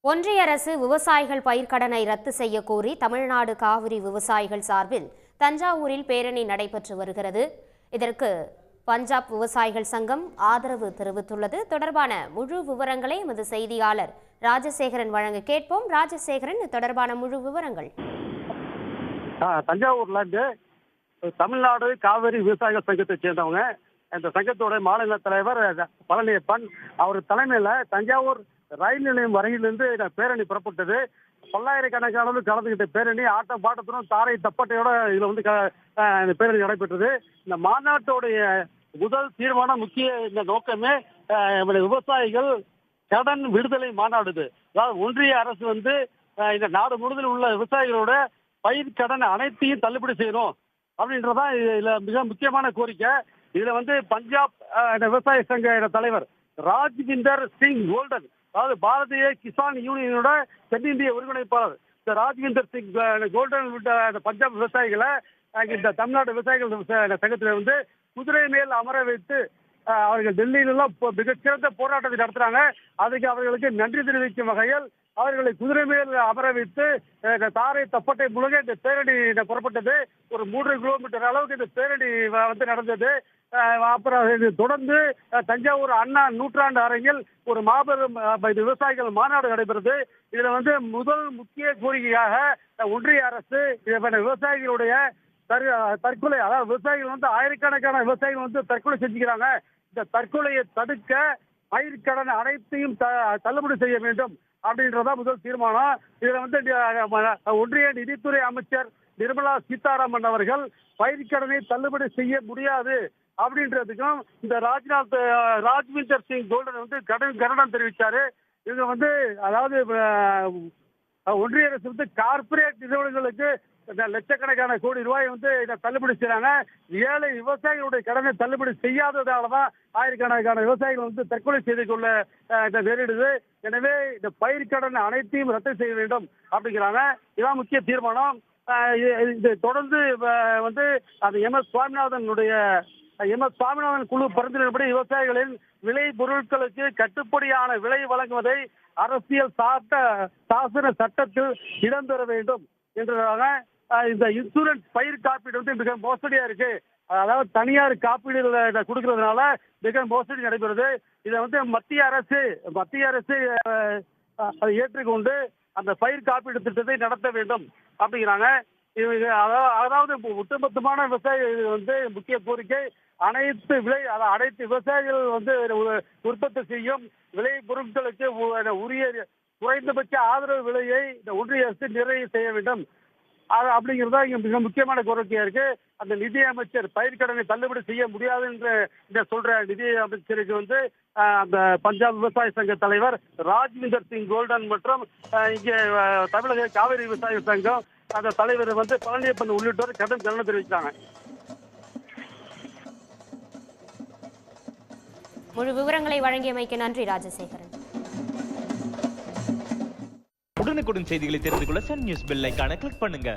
ஒன்றிய அரசு விவசாயிகள் பயிர்க்கடனை ரத்து செய்ய கோரி தமிழ்நாடு காவிரி விவசாயிகள் சார்பில் தஞ்சாவூரில் பேரணி நடைபெற்று வருகிறது. இதற்கு பஞ்சாப் விவசாயிகள் சங்கம் ஆதரவு தெரிவித்துள்ளது. தொடர்பான முழு விவரங்களை எமது செய்தியாளர் ராஜசேகரன் வழங்க கேட்போம். ராஜசேகரன், தொடர்பான முழு விவரங்கள். தஞ்சாவூர்ல இருந்து தமிழ்நாடு காவிரி விவசாயிகள் சங்கத்தை சேர்ந்தவங்க, இந்த சங்கத்தோட மாநில தலைவர் பழனியப்பன் அவர் தலைமையில தஞ்சாவூர் ரயில் நிலையம் வரையிலிருந்து பேரணி புறப்பட்டது. பல்லாயிரக்கணக்கானவர் கலந்துகிட்ட பேரணி ஆட்டம் பாட்டத்துடன் தாரை தப்பட்டையோட இதுல வந்து இந்த பேரணி நடைபெற்றது. இந்த மாநாட்டோடைய முதல் தீர்மானம் முக்கிய இந்த நோக்கமே விவசாயிகள் கடன் விடுதலை மாநாடு. அதாவது ஒன்றிய அரசு வந்து இந்த நாடு முழுவதில் உள்ள விவசாயிகளோட பயிர் கடன் அனைத்தையும் தள்ளுபடி செய்யணும் அப்படின்றதான் இதுல மிக முக்கியமான கோரிக்கை. இதுல வந்து பஞ்சாப் விவசாய சங்க தலைவர் ராஜ்விந்தர் சிங் கோல்டன், அதாவது பாரதிய கிசான் யூனியனோட தென்னிந்திய ஒருங்கிணைப்பாளர் இந்த ராஜ்விந்தர் சிங் கோல்டன் உள்ள பஞ்சாப் விவசாயிகளை இந்த தமிழ்நாடு விவசாயிகள் சங்கத்தில் வந்து குதிரை மேல் அமர வைத்து அவர்கள் டெல்லியிலாம் மிகச்சிறந்த போராட்டத்தை நடத்துறாங்க. அதுக்கு அவர்களுக்கு நன்றி தெரிவிக்கும் வகையில் அவர்களை குதிரை மேல் அமர வைத்து தாரை தப்பட்டை முழுக இந்த பேரணி புறப்பட்டது. ஒரு 3 கிலோமீட்டர் அளவுக்கு இந்த பேரணி வந்து நடந்தது. அப்புறம் தொடர்ந்து தஞ்சாவூர் அண்ணா நூற்றாண்டு அரங்கில் ஒரு மாபெரும் விவசாயிகள் மாநாடு நடைபெறுது. இதுல வந்து முதல் முக்கிய கோரிக்கையாக ஒன்றிய அரசு விவசாயிகளுடைய தற்கொலை, அதாவது விவசாயிகள் வந்து ஆயிரக்கணக்கான விவசாயிகள் வந்து தற்கொலை செஞ்சுக்கிறாங்க. இந்த தற்கொலையை தடுக்க பயிர்க்கடன் அனைத்தையும் தள்ளுபடி செய்ய வேண்டும் அப்படின்றதா முதல் தீர்மானம். இதுல வந்து ஒன்றிய நிதித்துறை அமைச்சர் நிர்மலா சீதாராமன் அவர்கள் பயிர்க்கடனை தள்ளுபடி செய்ய முடியாது அப்படின்றதுக்கும் இந்த ராஜ்விந்தர் சிங் கோல்டன் வந்து கண்டனம் தெரிவிச்சாரு. இவங்க வந்து அதாவது ஒன்றிய அரசு வந்து கார்பரேட் நிறுவனங்களுக்கு லட்சக்கணக்கான கோடி ரூபாய் வந்து இதை தள்ளுபடி செய்யறாங்க. ஏழை விவசாயிகளுடைய கடனை தள்ளுபடி செய்யாததாலதான் ஆயிரக்கணக்கான விவசாயிகள் வந்து தற்கொலை செய்து கொள்ள நேரிடுது. எனவே இந்த பயிர்க்கடன் அனைத்தையும் ரத்து செய்ய வேண்டும் அப்படிங்கிறாங்க. இதான் முக்கிய தீர்மானம். இது தொடர்ந்து வந்து அது எம்.எஸ். சுவாமிநாதன் குழு பரிந்துரைப்படி விவசாயிகளின் விளை பொருட்களுக்கு கட்டுப்படியான விலை வழங்குவதை அரசியல் சாசன சட்டத்தில் இடம்பெற வேண்டும் என்றாங்க. இந்த இன்சூரன்ஸ் பயிர் காப்பீடு வந்து மிக மோசடியா இருக்கு. அதாவது தனியார் காப்பீடு கொடுக்கறதுனால மிக மோசடி நடைபெறுது. இதை வந்து மத்திய அரசு அதை ஏற்றுக்கொண்டு அந்த பயிர் காப்பீடு திட்டத்தை நடத்த வேண்டும் அப்படிங்கிறாங்க. அதாவது ஒட்டுமொத்தமான விவசாயிகள் வந்து முக்கிய கோரிக்கை அனைத்து விவசாயிகள் வந்து உற்பத்தி செய்யும் விளை பொருட்களுக்கு உரிய குறைந்தபட்ச ஆதரவு விலையை இந்த ஒன்றிய அரசு நிறைவு செய்ய வேண்டும் அப்படிங்கிறதா இங்க மிக முக்கியமான கோரிக்கையா இருக்கு. அந்த நிதி அமைச்சர் பயிர்க்கடனை தள்ளுபடி செய்ய முடியாது என்று சொல்ற நிதி அமைச்சருக்கு வந்து அந்த பஞ்சாப் விவசாய சங்க தலைவர் ராஜ்விந்தர் சிங் கோல்டன் மற்றும் இங்கே தமிழக காவிரி விவசாய சங்கம் அந்த தலைவர் வந்து பழனியப்பன் உள்ளிட்டோர் கண்டனம் தெரிவித்தாங்க. முழு விவரங்களை வழங்கியமைக்கு நன்றி ராஜசேகரன். உடனுக்குடன் செய்திகளை தெரிந்து கொள்ள சன் நியூஸ் பெல் ஐகானை கிளிக் பண்ணுங்க.